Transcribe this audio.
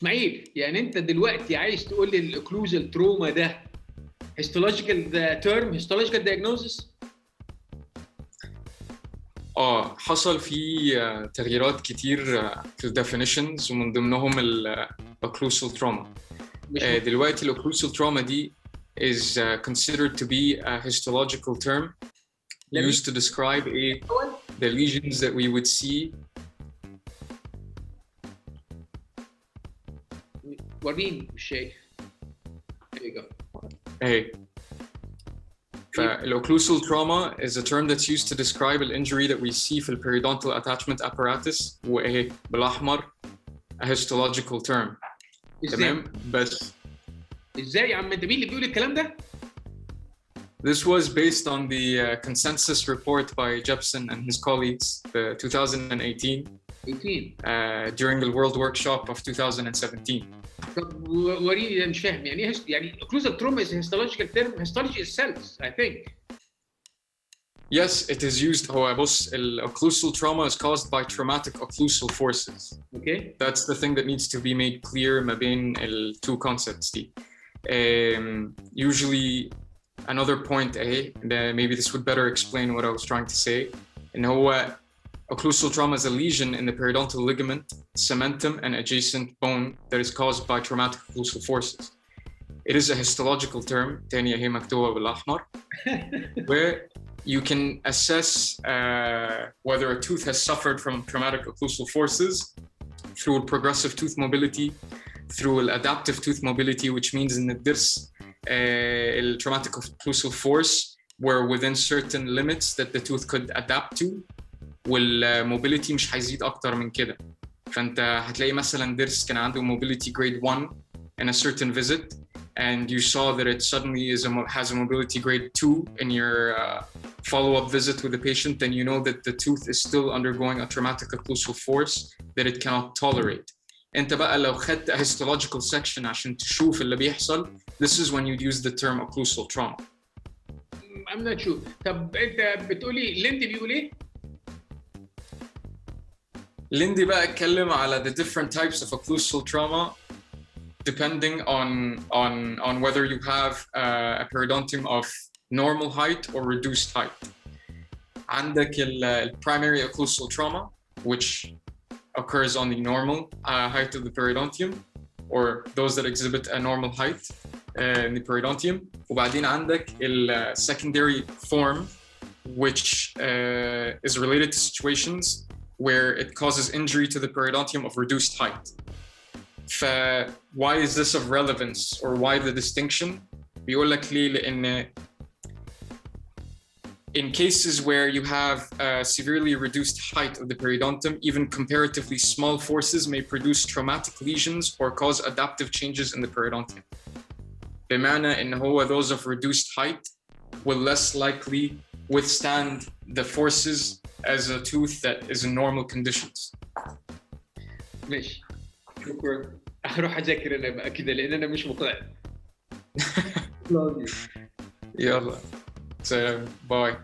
اسماعيل، يعني انت دلوقتي عايز تقول لي الاوكلوزال تروما ده هيستولوجيكال تيرم، هيستولوجيكال دايجنوزس؟ حصل في تغييرات كتير في الديفينيشنز، ومن ضمنهم الاوكلوسال تروما. دلوقتي الاوكلوسال تروما دي is considered to be a histological term used to describe the lesions that we would see. وريني مش شايف. فالocclusal trauma is a term that's used to describe an injury that we see في periodontal attachment apparatus، وإيه بالأحمر a histological term. تمام؟ بس إزاي يا عم؟ أنت مين اللي بيقول الكلام ده؟ This was based on the consensus report by Jepson and his colleagues, 2018, during the World Workshop of 2017. طب وريني، مش فاهم يعني ايه يعني occlusal trauma is a histological term. Histology is cells, I think. Yes, it is used. هو بص، occlusal trauma is caused by traumatic occlusal forces. Okay. That's the thing that needs to be made clear ما بين ال two concepts دي. Usually another point maybe this would better explain what I was trying to say. إن هو occlusal trauma is a lesion in the periodontal ligament, cementum, and adjacent bone that is caused by traumatic occlusal forces. It is a histological term, تانية هي مكتوبة بالأحمر, where you can assess whether a tooth has suffered from traumatic occlusal forces through progressive tooth mobility, through adaptive tooth mobility, which means in this traumatic occlusal force were within certain limits that the tooth could adapt to, والmobility مش هيزيد أكتر من كده. فأنت هتلاقي مثلاً ضرس كان عنده mobility grade 1 in a certain visit, and you saw that it suddenly has a mobility grade 2 in your follow-up visit with the patient, then you know that the tooth is still undergoing a traumatic occlusal force that it cannot tolerate. أنت بقى لو خدت a histological section عشان تشوف اللي بيحصل, this is when you'd use the term occlusal trauma. I'm not sure. طب أنت بتقولي ليندي بيقول إيه؟ ليندي بقى اتكلم على the different types of occlusal trauma depending on whether you have a periodontium of normal height or reduced height. عندك primary occlusal trauma, which occurs on the normal height of the periodontium, or those that exhibit a normal height in the periodontium. وبعدين عندك secondary form, which is related to situations where it causes injury to the periodontium of reduced height. Why is this of relevance, or why the distinction? بيقول لك ليه؟ لأن in cases where you have a severely reduced height of the periodontium, even comparatively small forces may produce traumatic lesions or cause adaptive changes in the periodontium. بمعنى إن هو those of reduced height will less likely withstand the forces as a tooth that is in normal conditions. ماشي، شكرا. هروح أذاكر أنا بقى كده لأن أنا مش مقتنع. يلا سلام، باي.